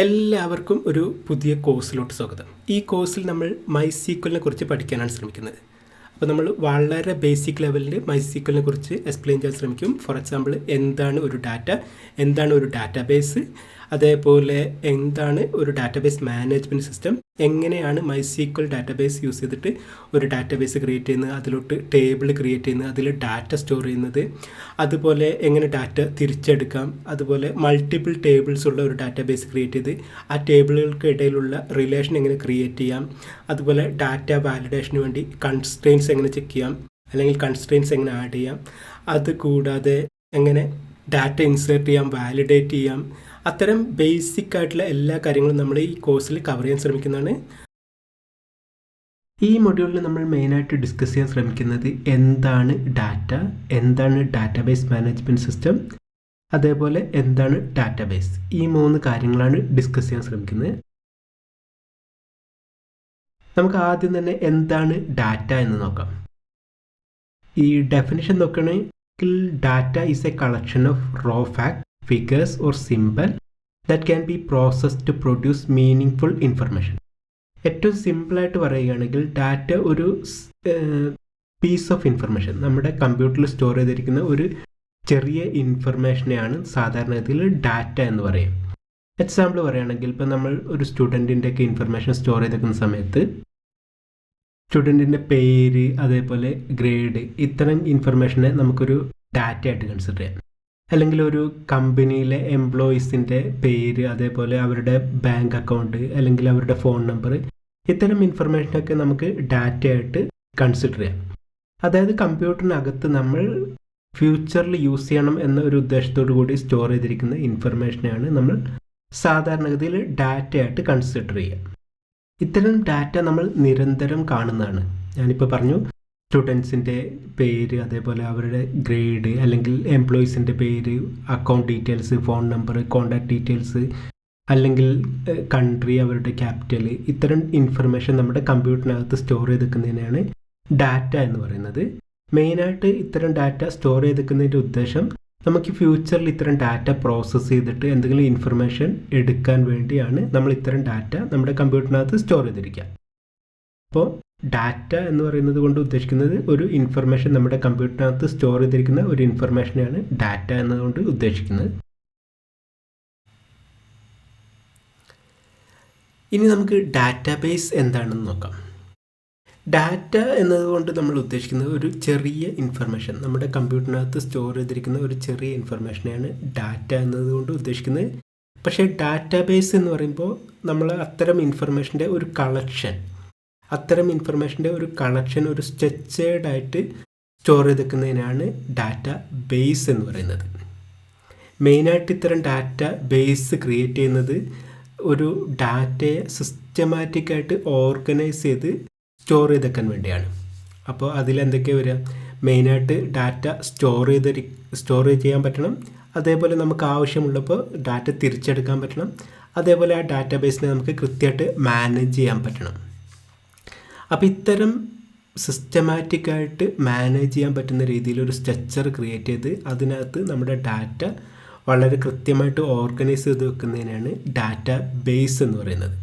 എല്ലാവർക്കും ഒരു പുതിയ കോഴ്സിലോട്ട് സ്വാഗതം. ഈ കോഴ്സിൽ നമ്മൾ മൈസീക്വലിനെ കുറിച്ച് പഠിക്കാനാണ് ശ്രമിക്കുന്നത്. അപ്പോൾ നമ്മൾ വളരെ ബേസിക് ലെവലിൽ മൈസീക്വലിനെ കുറിച്ച് എക്സ്പ്ലെയിൻ ചെയ്യാൻ ശ്രമിക്കും. ഫോർ എക്സാമ്പിൾ, എന്താണ് ഒരു ഡാറ്റ, എന്താണ് ഒരു ഡാറ്റാബേസ്, അതേപോലെ എന്താണ് ഒരു ഡാറ്റാബേസ് മാനേജ്മെൻറ്റ് സിസ്റ്റം, എങ്ങനെയാണ് മൈസീക്വൽ ഡാറ്റാബേസ് യൂസ് ചെയ്തിട്ട് ഒരു ഡാറ്റാബേസ് ക്രിയേറ്റ് ചെയ്യുന്നത്, അതിലോട്ട് ടേബിൾ ക്രിയേറ്റ് ചെയ്യുന്നത്, അതിൽ ഡാറ്റ സ്റ്റോർ ചെയ്യുന്നത്, അതുപോലെ എങ്ങനെ ഡാറ്റ തിരിച്ചെടുക്കാം, അതുപോലെ മൾട്ടിപ്പിൾ ടേബിൾസ് ഉള്ള ഒരു ഡാറ്റാബേസ് ക്രിയേറ്റ് ചെയ്ത് ആ ടേബിളുകൾക്ക് ഇടയിലുള്ള റിലേഷൻ എങ്ങനെ ക്രിയേറ്റ് ചെയ്യാം, അതുപോലെ ഡാറ്റ വാലിഡേഷന് വേണ്ടി കൺസ്ട്രെയിൻസ് എങ്ങനെ ചെക്ക് ചെയ്യാം, അല്ലെങ്കിൽ കൺസ്ട്രെയിൻസ് എങ്ങനെ ആഡ് ചെയ്യാം, അതുകൂടാതെ എങ്ങനെ ഡാറ്റ ഇൻസേർട്ട് ചെയ്യാം, വാലിഡേറ്റ് ചെയ്യാം, അത്തരം ബേസിക് ആയിട്ടുള്ള എല്ലാ കാര്യങ്ങളും നമ്മൾ ഈ കോഴ്സിൽ കവർ ചെയ്യാൻ ശ്രമിക്കുന്നതാണ്. ഈ മൊഡ്യൂളിൽ നമ്മൾ മെയിനായിട്ട് ഡിസ്കസ് ചെയ്യാൻ ശ്രമിക്കുന്നത് എന്താണ് ഡാറ്റ, എന്താണ് ഡാറ്റാബേസ് മാനേജ്മെൻറ്റ് സിസ്റ്റം, അതേപോലെ എന്താണ് ഡാറ്റാബേസ്. ഈ 3 കാര്യങ്ങളാണ് ഡിസ്കസ് ചെയ്യാൻ ശ്രമിക്കുന്നത്. നമുക്ക് ആദ്യം തന്നെ എന്താണ് ഡാറ്റ എന്ന് നോക്കാം. ഈ ഡെഫിനിഷൻ നോക്കുകയാണെങ്കിൽ data is a collection of raw fact, figures or symbol that can be processed to produce meaningful information. ഏറ്റവും സിമ്പിളായിട്ട് പറയുകയാണെങ്കിൽ ഡാറ്റ ഒരു പീസ് ഓഫ് ഇൻഫർമേഷൻ, നമ്മുടെ കമ്പ്യൂട്ടറിൽ സ്റ്റോർ ചെയ്തിരിക്കുന്ന ഒരു ചെറിയ ഇൻഫർമേഷനെയാണ് സാധാരണഗതിയിൽ ഡാറ്റ എന്ന് പറയും. എക്സാമ്പിൾ പറയുകയാണെങ്കിൽ ഇപ്പോൾ നമ്മൾ ഒരു സ്റ്റുഡൻറ്റിൻ്റെയൊക്കെ ഇൻഫർമേഷൻ സ്റ്റോർ ചെയ്തിരിക്കുന്ന സമയത്ത് സ്റ്റുഡൻറ്റിൻ്റെ പേര്, അതേപോലെ ഗ്രേഡ്, ഇത്തരം ഇൻഫർമേഷനെ നമുക്കൊരു ഡാറ്റ ആയിട്ട് കൺസിഡർ ചെയ്യാം. അല്ലെങ്കിൽ ഒരു കമ്പനിയിലെ എംപ്ലോയീസിൻ്റെ പേര്, അതേപോലെ അവരുടെ ബാങ്ക് അക്കൗണ്ട്, അല്ലെങ്കിൽ അവരുടെ ഫോൺ നമ്പർ, ഇത്തരം ഇൻഫർമേഷനൊക്കെ നമുക്ക് ഡാറ്റയായിട്ട് കൺസിഡർ ചെയ്യാം. അതായത് കമ്പ്യൂട്ടറിനകത്ത് നമ്മൾ ഫ്യൂച്ചറിൽ യൂസ് ചെയ്യണം എന്ന ഒരു ഉദ്ദേശത്തോടു കൂടി സ്റ്റോർ ചെയ്തിരിക്കുന്ന ഇൻഫർമേഷനെയാണ് നമ്മൾ സാധാരണഗതിയിൽ ഡാറ്റയായിട്ട് കൺസിഡർ ചെയ്യുക. ഇത്തരം ഡാറ്റ നമ്മൾ നിരന്തരം കാണുന്നതാണ്. ഞാനിപ്പോൾ പറഞ്ഞു, സ്റ്റുഡൻസിൻ്റെ പേര്, അതേപോലെ അവരുടെ ഗ്രേഡ്, അല്ലെങ്കിൽ എംപ്ലോയീസിൻ്റെ പേര്, account details, phone number, contact details, അല്ലെങ്കിൽ കൺട്രി, അവരുടെ ക്യാപിറ്റൽ, ഇത്തരം ഇൻഫർമേഷൻ നമ്മുടെ കമ്പ്യൂട്ടറിനകത്ത് സ്റ്റോർ ചെയ്തിരിക്കുന്നതിനാണ് ഡാറ്റ എന്ന് പറയുന്നത്. മെയിനായിട്ട് ഇത്തരം ഡാറ്റ സ്റ്റോർ ചെയ്തിരിക്കുന്നതിൻ്റെ ഉദ്ദേശം നമുക്ക് ഫ്യൂച്ചറിൽ ഇത്തരം ഡാറ്റ പ്രോസസ്സ് ചെയ്തിട്ട് എന്തെങ്കിലും ഇൻഫർമേഷൻ എടുക്കാൻ വേണ്ടിയാണ് നമ്മൾ ഇത്തരം ഡാറ്റ നമ്മുടെ കമ്പ്യൂട്ടറിനകത്ത് സ്റ്റോർ ചെയ്തിരിക്കുക. അപ്പോൾ ഡാറ്റ എന്ന് പറയുന്നത് കൊണ്ട് ഉദ്ദേശിക്കുന്നത് ഒരു ഇൻഫർമേഷൻ നമ്മുടെ കമ്പ്യൂട്ടറിനകത്ത് സ്റ്റോർ ചെയ്തിരിക്കുന്ന ഒരു ഇൻഫർമേഷനെയാണ് ഡാറ്റ എന്നതുകൊണ്ട് ഉദ്ദേശിക്കുന്നത്. ഇനി നമുക്ക് ഡാറ്റാബേസ് എന്താണെന്ന് നോക്കാം. ഡാറ്റ എന്നതുകൊണ്ട് നമ്മൾ ഉദ്ദേശിക്കുന്നത് ഒരു ചെറിയ ഇൻഫർമേഷൻ, നമ്മുടെ കമ്പ്യൂട്ടറിനകത്ത് സ്റ്റോർ ചെയ്തിരിക്കുന്ന ഒരു ചെറിയ ഇൻഫർമേഷനെയാണ് ഡാറ്റ എന്നതുകൊണ്ട് ഉദ്ദേശിക്കുന്നത്. പക്ഷേ ഡാറ്റാബേസ് എന്ന് പറയുമ്പോൾ നമ്മൾ അത്തരം ഇൻഫർമേഷൻ്റെ ഒരു കളക്ഷൻ, ഒരു സ്ട്രക്ചേർഡ് ആയിട്ട് സ്റ്റോർ ചെയ്തിരിക്കുന്നതിനാണ് ഡാറ്റ ബേസ് എന്ന് പറയുന്നത്. മെയിനായിട്ട് ഇത്തരം ഡാറ്റ ബേസ് ക്രിയേറ്റ് ചെയ്യുന്നത് ഒരു ഡാറ്റയെ സിസ്റ്റമാറ്റിക്കായിട്ട് ഓർഗനൈസ് ചെയ്ത് സ്റ്റോർ ചെയ്തേക്കാൻ വേണ്ടിയാണ്. അപ്പോൾ അതിലെന്തൊക്കെയാണ് വരിക? മെയിനായിട്ട് ഡാറ്റ സ്റ്റോർ ചെയ്യാൻ പറ്റണം, അതേപോലെ നമുക്ക് ആവശ്യമുള്ളപ്പോൾ ഡാറ്റ തിരിച്ചെടുക്കാൻ പറ്റണം, അതേപോലെ ആ ഡാറ്റാബേസിനെ നമുക്ക് കൃത്യമായിട്ട് മാനേജ് ചെയ്യാൻ പറ്റണം. അപ്പോൾ ഇത്തരം സിസ്റ്റമാറ്റിക്കായിട്ട് മാനേജ് ചെയ്യാൻ പറ്റുന്ന രീതിയിൽ ഒരു സ്ട്രക്ചർ ക്രിയേറ്റ് ചെയ്ത് അതിനകത്ത് നമ്മുടെ ഡാറ്റ വളരെ കൃത്യമായിട്ട് ഓർഗനൈസ് ചെയ്ത് വെക്കുന്നതിനാണ് ഡാറ്റ ബേസ് എന്ന് പറയുന്നത്.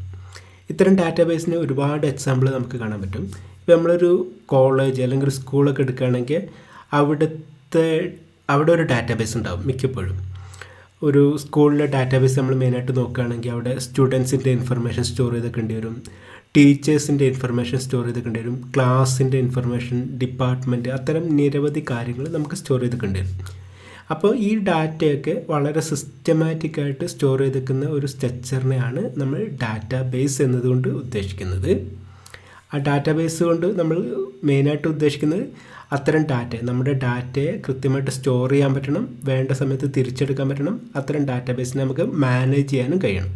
ഇത്തരം ഡാറ്റാബേസിന് ഒരുപാട് എക്സാമ്പിൾ നമുക്ക് കാണാൻ പറ്റും. ഇപ്പോൾ നമ്മളൊരു കോളേജ് അല്ലെങ്കിൽ ഒരു സ്കൂളൊക്കെ എടുക്കുകയാണെങ്കിൽ അവിടെ ഒരു ഡാറ്റാബേസ് ഉണ്ടാവും. മിക്കപ്പോഴും ഒരു സ്കൂളിലെ ഡാറ്റാബേസ് നമ്മൾ മെയിനായിട്ട് നോക്കുകയാണെങ്കിൽ അവിടെ സ്റ്റുഡൻസിൻ്റെ ഇൻഫർമേഷൻ സ്റ്റോർ ചെയ്തൊക്കേണ്ടി വരും, ടീച്ചേഴ്സിൻ്റെ ഇൻഫർമേഷൻ സ്റ്റോർ ചെയ്തൊക്കേണ്ടി വരും, ക്ലാസ്സിൻ്റെ ഇൻഫർമേഷൻ, ഡിപ്പാർട്ട്മെൻറ്റ്, അത്തരം നിരവധി കാര്യങ്ങൾ നമുക്ക് സ്റ്റോർ ചെയ്തൊക്കേണ്ടി വരും. അപ്പോൾ ഈ ഡാറ്റയൊക്കെ വളരെ സിസ്റ്റമാറ്റിക്കായിട്ട് സ്റ്റോർ ചെയ്തിരിക്കുന്ന ഒരു സ്ട്രക്ചറിനെയാണ് നമ്മൾ ഡാറ്റാബേസ് എന്നതുകൊണ്ട് ഉദ്ദേശിക്കുന്നത്. ആ ഡാറ്റാബേസ് കൊണ്ട് നമ്മൾ മെയിനായിട്ട് ഉദ്ദേശിക്കുന്നത് അത്തരം നമ്മുടെ ഡാറ്റയെ കൃത്യമായിട്ട് സ്റ്റോർ ചെയ്യാൻ പറ്റണം, വേണ്ട സമയത്ത് തിരിച്ചെടുക്കാൻ പറ്റണം, അത്തരം ഡാറ്റാബേസിനെ നമുക്ക് മാനേജ് ചെയ്യാനും കഴിയണം.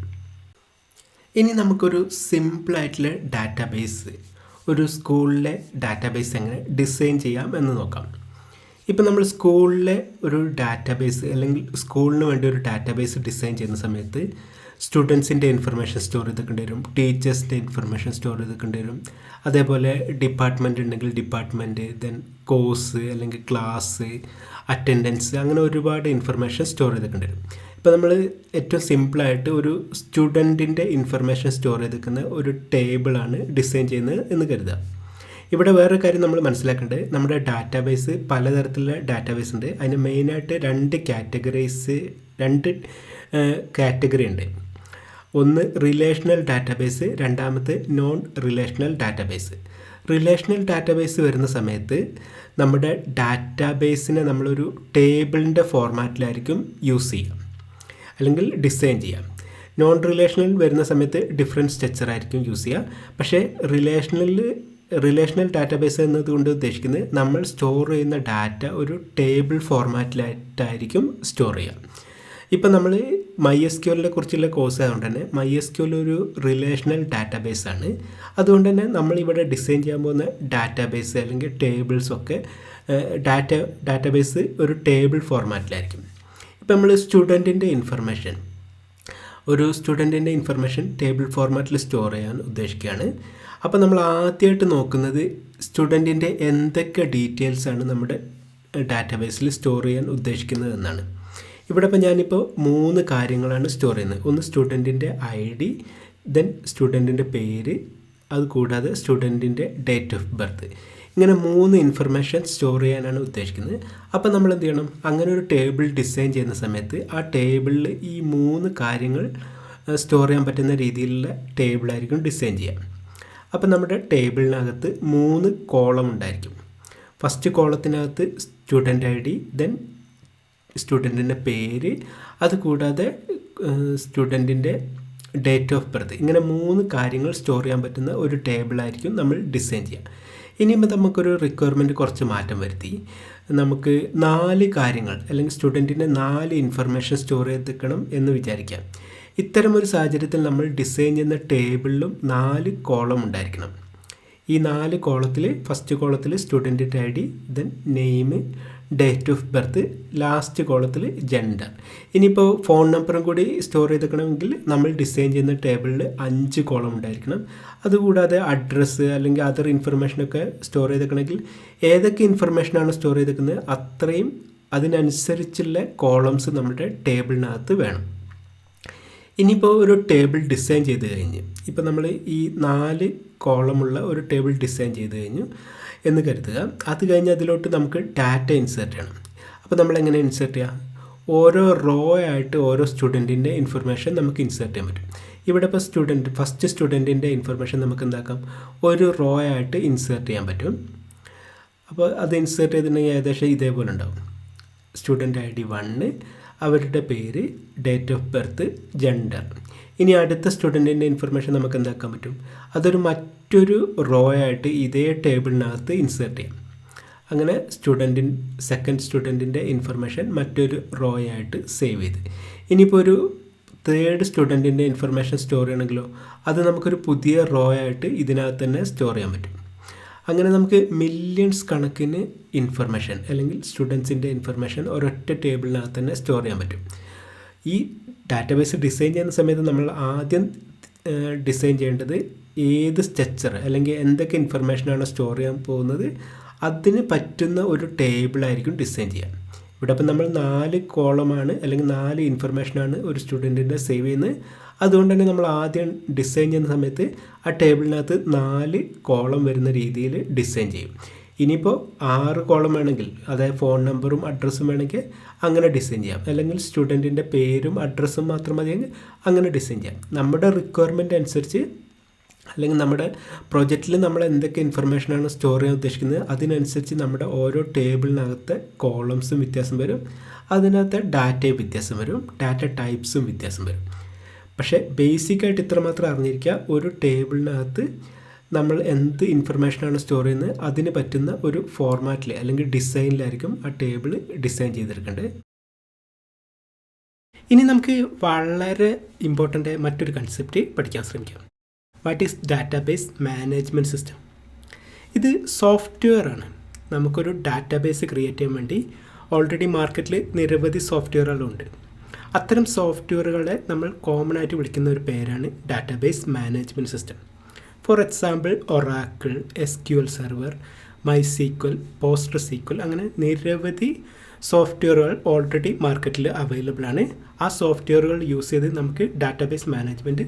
ഇനി നമുക്കൊരു സിമ്പിളായിട്ടുള്ള ഡാറ്റാബേസ്, ഒരു സ്കൂളിലെ ഡാറ്റാബേസ് എങ്ങനെ ഡിസൈൻ ചെയ്യാം എന്ന് നോക്കാം. ഇപ്പോൾ നമ്മൾ സ്കൂളിലെ ഒരു ഡാറ്റാബേസ്, അല്ലെങ്കിൽ സ്കൂളിന് വേണ്ടി ഒരു ഡാറ്റാബേസ് ഡിസൈൻ ചെയ്യുന്ന സമയത്ത് സ്റ്റുഡൻസിൻ്റെ ഇൻഫർമേഷൻ സ്റ്റോർ ചെയ്തിട്ടുണ്ട് വരും, ടീച്ചേഴ്സിൻ്റെ ഇൻഫർമേഷൻ സ്റ്റോർ ചെയ്തിട്ടുണ്ട് വരും, അതേപോലെ ഡിപ്പാർട്ട്മെൻറ്റ് ഉണ്ടെങ്കിൽ ഡിപ്പാർട്ട്മെൻറ്റ്, ദെൻ കോഴ്സ് അല്ലെങ്കിൽ ക്ലാസ്, അറ്റൻഡൻസ്, അങ്ങനെ ഒരുപാട് ഇൻഫർമേഷൻ സ്റ്റോർ ചെയ്തിട്ടുണ്ട് വരും. ഇപ്പോൾ നമ്മൾ ഏറ്റവും സിമ്പിളായിട്ട് ഒരു സ്റ്റുഡൻറ്റിൻ്റെ ഇൻഫർമേഷൻ സ്റ്റോർ ചെയ്തിരിക്കുന്ന ഒരു ടേബിളാണ് ഡിസൈൻ ചെയ്യുന്നത് എന്ന് കരുതുക. ഇവിടെ വേറൊരു കാര്യം നമ്മൾ മനസ്സിലാക്കേണ്ടത്, നമ്മുടെ ഡാറ്റാബേസ് പലതരത്തിലുള്ള ഡാറ്റാബേസ് ഉണ്ട്. അതിന് മെയിനായിട്ട് രണ്ട് കാറ്റഗറി ഉണ്ട്. ഒന്ന് റിലേഷണൽ ഡാറ്റാബേസ്, രണ്ടാമത്തെ non relational database. Relational database വരുന്ന സമയത്ത് നമ്മുടെ ഡാറ്റാബേസിനെ നമ്മളൊരു ടേബിളിൻ്റെ ഫോർമാറ്റിലായിരിക്കും യൂസ് ചെയ്യുക അല്ലെങ്കിൽ ഡിസൈൻ ചെയ്യാം. നോൺ റിലേഷണൽ വരുന്ന സമയത്ത് ഡിഫറെൻറ്റ് സ്ട്രക്ചർ ആയിരിക്കും യൂസ് ചെയ്യുക. പക്ഷേ റിലേഷണൽ ഡാറ്റാബേസ് എന്നതുകൊണ്ട് ഉദ്ദേശിക്കുന്നത് നമ്മൾ സ്റ്റോർ ചെയ്യുന്ന ഡാറ്റ ഒരു ടേബിൾ ഫോർമാറ്റിലായിട്ടായിരിക്കും സ്റ്റോർ ചെയ്യുക. ഇപ്പം നമ്മൾ MySQLനെ കുറിച്ചുള്ള കോഴ്സ് ആയതുകൊണ്ട് തന്നെ MySQL ഒരു റിലേഷണൽ ഡാറ്റാബേസ് ആണ്. അതുകൊണ്ട് തന്നെ നമ്മളിവിടെ ഡിസൈൻ ചെയ്യാൻ പോകുന്ന ഡാറ്റാബേസ് അല്ലെങ്കിൽ ടേബിൾസൊക്കെ ഡാറ്റാബേസ് ഒരു ടേബിൾ ഫോർമാറ്റിലായിരിക്കും. ഇപ്പം നമ്മൾ സ്റ്റുഡൻറ്റിൻ്റെ ഇൻഫർമേഷൻ ടേബിൾ ഫോർമാറ്റിൽ സ്റ്റോർ ചെയ്യാൻ ഉദ്ദേശിക്കുകയാണ്. അപ്പോൾ നമ്മൾ ആദ്യമായിട്ട് നോക്കുന്നത് സ്റ്റുഡൻറ്റിൻ്റെ എന്തൊക്കെ ഡീറ്റെയിൽസാണ് നമ്മുടെ ഡാറ്റാബേസിൽ സ്റ്റോർ ചെയ്യാൻ ഉദ്ദേശിക്കുന്നത് എന്നാണ്. ഇവിടെ ഇപ്പോൾ ഞാനിപ്പോൾ 3 കാര്യങ്ങളാണ് സ്റ്റോർ ചെയ്യുന്നത്. ഒന്ന് സ്റ്റുഡൻറ്റിൻ്റെ ID, ദെൻ സ്റ്റുഡൻറ്റിൻ്റെ പേര്, അതുകൂടാതെ സ്റ്റുഡൻറ്റിൻ്റെ ഡേറ്റ് ഓഫ് ബർത്ത്. ഇങ്ങനെ 3 ഇൻഫർമേഷൻ സ്റ്റോർ ചെയ്യാനാണ് ഉദ്ദേശിക്കുന്നത്. അപ്പോൾ നമ്മൾ എന്ത് ചെയ്യണം, അങ്ങനെ ഒരു ടേബിൾ ഡിസൈൻ ചെയ്യുന്ന സമയത്ത് ആ ടേബിളിൽ ഈ 3 കാര്യങ്ങൾ സ്റ്റോർ ചെയ്യാൻ പറ്റുന്ന രീതിയിലുള്ള ടേബിളായിരിക്കും ഡിസൈൻ ചെയ്യുക. അപ്പോൾ നമ്മുടെ ടേബിളിനകത്ത് 3 കോളം ഉണ്ടായിരിക്കും. ഫസ്റ്റ് കോളത്തിനകത്ത് സ്റ്റുഡൻറ്റ് ID, ദെൻ സ്റ്റുഡൻറ്റിൻ്റെ പേര്, അതുകൂടാതെ സ്റ്റുഡൻറ്റിൻ്റെ ഡേറ്റ് ഓഫ് ബർത്ത്. ഇങ്ങനെ 3 കാര്യങ്ങൾ സ്റ്റോർ ചെയ്യാൻ പറ്റുന്ന ഒരു ടേബിളായിരിക്കും നമ്മൾ ഡിസൈൻ ചെയ്യുക. ഇനിയിപ്പോൾ നമുക്കൊരു റിക്വയർമെൻറ്റ് കുറച്ച് മാറ്റം വരുത്തി നമുക്ക് 4 കാര്യങ്ങൾ അല്ലെങ്കിൽ സ്റ്റുഡൻറ്റിൻ്റെ 4 ഇൻഫർമേഷൻ സ്റ്റോർ ചെയ്തെടുക്കണം എന്ന് വിചാരിക്കാം. ഇത്തരമൊരു സാഹചര്യത്തിൽ നമ്മൾ ഡിസൈൻ ചെയ്യുന്ന ടേബിളിലും 4 കോളം ഉണ്ടായിരിക്കണം. ഈ 4 കോളത്തിൽ ഫസ്റ്റ് കോളത്തിൽ സ്റ്റുഡൻറ്റിൻ്റെ ID, then name, date of birth, last കോളത്തിൽ ജെൻഡർ. ഇനിയിപ്പോൾ ഫോൺ നമ്പറും കൂടി സ്റ്റോർ ചെയ്തെടുക്കണമെങ്കിൽ നമ്മൾ ഡിസൈൻ ചെയ്യുന്ന ടേബിളിൽ 5 കോളം ഉണ്ടായിരിക്കണം. അതുകൂടാതെ അഡ്രസ്സ് അല്ലെങ്കിൽ അതർ ഇൻഫർമേഷനൊക്കെ സ്റ്റോർ ചെയ്തെടുക്കണമെങ്കിൽ ഏതൊക്കെ ഇൻഫർമേഷനാണ് സ്റ്റോർ ചെയ്തെടുക്കുന്നത് അത്രയും അതിനനുസരിച്ചുള്ള കോളംസ് നമ്മുടെ ടേബിളിനകത്ത് വേണം. ഇനിയിപ്പോൾ ഒരു ടേബിൾ ഡിസൈൻ ചെയ്ത് കഴിഞ്ഞ് ഇപ്പോൾ നമ്മൾ ഈ 4 കോളമുള്ള ഒരു ടേബിൾ ഡിസൈൻ ചെയ്ത് കഴിഞ്ഞു എന്ന് കരുതുക. അത് കഴിഞ്ഞ് അതിലോട്ട് നമുക്ക് ഡാറ്റ ഇൻസേർട്ട് ചെയ്യണം. അപ്പോൾ നമ്മളെങ്ങനെ ഇൻസേർട്ട് ചെയ്യുക? ഓരോ റോ ആയിട്ട് ഓരോ സ്റ്റുഡൻറ്റിൻ്റെ ഇൻഫർമേഷൻ നമുക്ക് ഇൻസേർട്ട് ചെയ്യാൻ പറ്റും. ഇവിടെ ഇപ്പോൾ ഫസ്റ്റ് സ്റ്റുഡൻറ്റിൻ്റെ ഇൻഫർമേഷൻ നമുക്ക് എന്താക്കാം, ഒരു റോ ആയിട്ട് ഇൻസേർട്ട് ചെയ്യാൻ പറ്റും. അപ്പോൾ അത് ഇൻസേർട്ട് ചെയ്തിട്ടുണ്ടെങ്കിൽ ഏകദേശം ഇതേപോലെ ഉണ്ടാവും. സ്റ്റുഡൻറ്റ് ID 1, അവരുടെ പേര്, ഡേറ്റ് ഓഫ് ബർത്ത്, ജെൻഡർ. ഇനി അടുത്ത സ്റ്റുഡൻറ്റിൻ്റെ ഇൻഫർമേഷൻ നമുക്ക് എന്താക്കാൻ പറ്റും, അതൊരു മറ്റൊരു റോ ആയിട്ട് ഇതേ ടേബിളിനകത്ത് ഇൻസേർട്ട് ചെയ്യാം. അങ്ങനെ സെക്കൻഡ് സ്റ്റുഡൻറ്റിൻ്റെ ഇൻഫർമേഷൻ മറ്റൊരു റോ ആയിട്ട് സേവ് ചെയ്ത്. ഇനിയിപ്പോൾ ഒരു തേർഡ് സ്റ്റുഡൻറ്റിൻ്റെ ഇൻഫർമേഷൻ സ്റ്റോർ ചെയ്യണമെങ്കിലോ അത് നമുക്കൊരു പുതിയ റോ ആയിട്ട് ഇതിനകത്ത് തന്നെ സ്റ്റോർ ചെയ്യാൻ പറ്റും. അങ്ങനെ നമുക്ക് മില്യൺസ് കണക്കിന് ഇൻഫർമേഷൻ അല്ലെങ്കിൽ സ്റ്റുഡൻസിൻ്റെ ഇൻഫർമേഷൻ ഒരൊറ്റ ടേബിളിനകത്ത് തന്നെ സ്റ്റോർ ചെയ്യാൻ പറ്റും. ഈ ഡാറ്റാബേസ് ഡിസൈൻ ചെയ്യുന്ന സമയത്ത് നമ്മൾ ആദ്യം ഡിസൈൻ ചെയ്യേണ്ടത് ഏത് സ്ട്രക്ചർ അല്ലെങ്കിൽ എന്തൊക്കെ ഇൻഫർമേഷനാണ് സ്റ്റോർ ചെയ്യാൻ പോകുന്നത് അതിന് പറ്റുന്ന ഒരു ടേബിളായിരിക്കും ഡിസൈൻ ചെയ്യുക. ഇവിടെ അപ്പം നമ്മൾ 4 കോളമാണ് അല്ലെങ്കിൽ 4 ഇൻഫർമേഷനാണ് ഒരു സ്റ്റുഡൻറ്റിൻ്റെ സേവ് ചെയ്യുന്നത്. അതുകൊണ്ട് തന്നെ നമ്മൾ ആദ്യം ഡിസൈൻ ചെയ്യുന്ന സമയത്ത് ആ ടേബിളിനകത്ത് 4 കോളം വരുന്ന രീതിയിൽ ഡിസൈൻ ചെയ്യും. ഇനിയിപ്പോൾ 6 കോളം വേണമെങ്കിൽ, അതായത് ഫോൺ നമ്പറും അഡ്രസ്സും വേണമെങ്കിൽ അങ്ങനെ ഡിസൈൻ ചെയ്യാം. അല്ലെങ്കിൽ സ്റ്റുഡൻറ്റിൻ്റെ പേരും അഡ്രസ്സും മാത്രം മതിയെങ്കിൽ അങ്ങനെ ഡിസൈൻ ചെയ്യാം. നമ്മുടെ റിക്വയർമെൻറ്റ് അനുസരിച്ച് അല്ലെങ്കിൽ നമ്മുടെ പ്രൊജക്റ്റിൽ നമ്മൾ എന്തൊക്കെ ഇൻഫർമേഷനാണ് സ്റ്റോർ ചെയ്യാൻ ഉദ്ദേശിക്കുന്നത് അതിനനുസരിച്ച് നമ്മുടെ ഓരോ ടേബിളിനകത്തെ കോളംസും വ്യത്യാസം വരും, അതിനകത്തെ ഡാറ്റയും വ്യത്യാസം വരും, ഡാറ്റ ടൈപ്സും വ്യത്യാസം വരും. പക്ഷേ ബേസിക്കായിട്ട് ഇത്രമാത്രം അറിഞ്ഞിരിക്കുക, ഒരു ടേബിളിനകത്ത് നമ്മൾ എന്ത് ഇൻഫർമേഷനാണ് സ്റ്റോർ ചെയ്യുന്നത് അതിന് പറ്റുന്ന ഒരു ഫോർമാറ്റിൽ അല്ലെങ്കിൽ ഡിസൈനിലായിരിക്കും ആ ടേബിൾ ഡിസൈൻ ചെയ്തെടുക്കേണ്ടത്. ഇനി നമുക്ക് വളരെ ഇമ്പോർട്ടൻ്റ് മറ്റൊരു കൺസെപ്റ്റ് പഠിക്കാൻ ശ്രമിക്കാം. What is database management system? ഇത് സോഫ്റ്റ്വെയർ ആണ്. നമുക്കൊരു ഡാറ്റാബേസ് ക്രിയേറ്റ് ചെയ്യാൻ വേണ്ടി ഓൾറെഡി മാർക്കറ്റിൽ നിരവധി സോഫ്റ്റ്വെയറുകളുണ്ട്. അത്തരം സോഫ്റ്റ്വെയറുകളെ നമ്മൾ കോമൺ ആയിട്ട് വിളിക്കുന്ന ഒരു പേരാണ് database management system. For example Oracle, SQL server, MySQL, PostgreSQL അങ്ങനെ നിരവധി സോഫ്റ്റ്വെയറുകൾ ഓൾറെഡി മാർക്കറ്റിൽ അവൈലബിൾ ആണ്. ആ സോഫ്റ്റ്വെയറുകൾ യൂസ് ചെയ്ത് നമുക്ക് ഡാറ്റാബേസ് മാനേജ്മെൻറ്റ്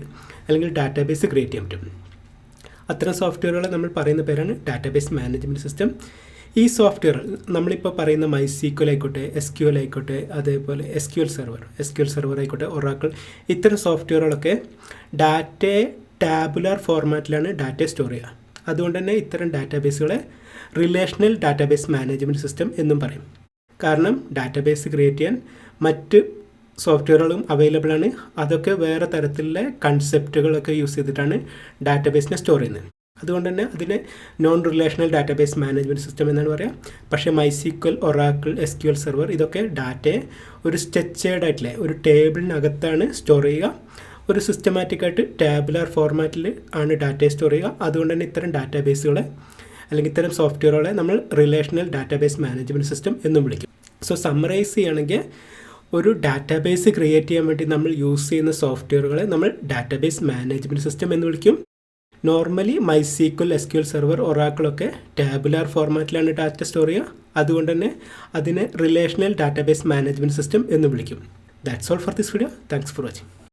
അല്ലെങ്കിൽ ഡാറ്റാബേസ് ക്രിയേറ്റ് ചെയ്യാൻ പറ്റും. അത്തരം സോഫ്റ്റ്വെയറുകളെ നമ്മൾ പറയുന്ന പേരാണ് ഡാറ്റാബേസ് മാനേജ്മെൻറ്റ് സിസ്റ്റം. ഈ സോഫ്റ്റ്വെയർ നമ്മളിപ്പോൾ പറയുന്ന MySQL ആയിക്കോട്ടെ, SQL ആയിക്കോട്ടെ, അതേപോലെ SQL സെർവർ ആയിക്കോട്ടെ, ഒറാക്കിൾ, ഇത്തരം സോഫ്റ്റ്വെയറുകളൊക്കെ ഡാറ്റയെ ടാബുലാർ ഫോർമാറ്റിലാണ് ഡാറ്റയെ സ്റ്റോർ ചെയ്യുക. അതുകൊണ്ട് തന്നെ ഇത്തരം ഡാറ്റാബേസുകളെ റിലേഷണൽ ഡാറ്റാബേസ് മാനേജ്മെൻറ്റ് സിസ്റ്റം എന്നും പറയും. കാരണം ഡാറ്റാബേസ് ക്രിയേറ്റ് ചെയ്യാൻ മറ്റ് സോഫ്റ്റ്വെയറുകളും അവൈലബിൾ ആണ്. അതൊക്കെ വേറെ തരത്തിലുള്ള കൺസെപ്റ്റുകളൊക്കെ യൂസ് ചെയ്തിട്ടാണ് ഡാറ്റാബേസിനെ സ്റ്റോർ ചെയ്യുന്നത്. അതുകൊണ്ട് തന്നെ അതിനെ non relational database management system എന്നാണ് പറയുക. പക്ഷേ MySQL, ഒറാക്കിൾ, SQL സെർവർ ഇതൊക്കെ ഡാറ്റയെ ഒരു സ്ട്രക്ചേർഡ് ആയിട്ടുള്ള ഒരു ടേബിളിനകത്താണ് സ്റ്റോർ ചെയ്യുക. ഒരു സിസ്റ്റമാറ്റിക്കായിട്ട് ടാബുലാർ ഫോർമാറ്റിൽ ആണ് ഡാറ്റയെ സ്റ്റോർ ചെയ്യുക. അതുകൊണ്ട് തന്നെ ഇത്തരം ഡാറ്റാബേസുകളെ അല്ലെങ്കിൽ ഇത്തരം സോഫ്റ്റ്വെയറുകളെ നമ്മൾ റിലേഷണൽ ഡാറ്റാബേസ് മാനേജ്മെൻറ്റ് സിസ്റ്റം എന്നും വിളിക്കും. സോ സമ്മറൈസ് ചെയ്യുകയാണെങ്കിൽ ഒരു ഡാറ്റാബേസ് ക്രിയേറ്റ് ചെയ്യാൻ വേണ്ടി നമ്മൾ യൂസ് ചെയ്യുന്ന സോഫ്റ്റ്വെയറുകളെ നമ്മൾ ഡാറ്റാബേസ് മാനേജ്മെൻറ്റ് സിസ്റ്റം എന്ന് വിളിക്കും. നോർമലി MySQL, SQL സെർവർ, ഒറാക്കിളൊക്കെ ടാബുലാർ ഫോർമാറ്റിലാണ് ഡാറ്റ സ്റ്റോർ ചെയ്യുക. അതുകൊണ്ട് തന്നെ അതിനെ റിലേഷണൽ ഡാറ്റാബേസ് മാനേജ്മെൻറ്റ് സിസ്റ്റം എന്ന് വിളിക്കും. That's all for this video. Thanks for watching.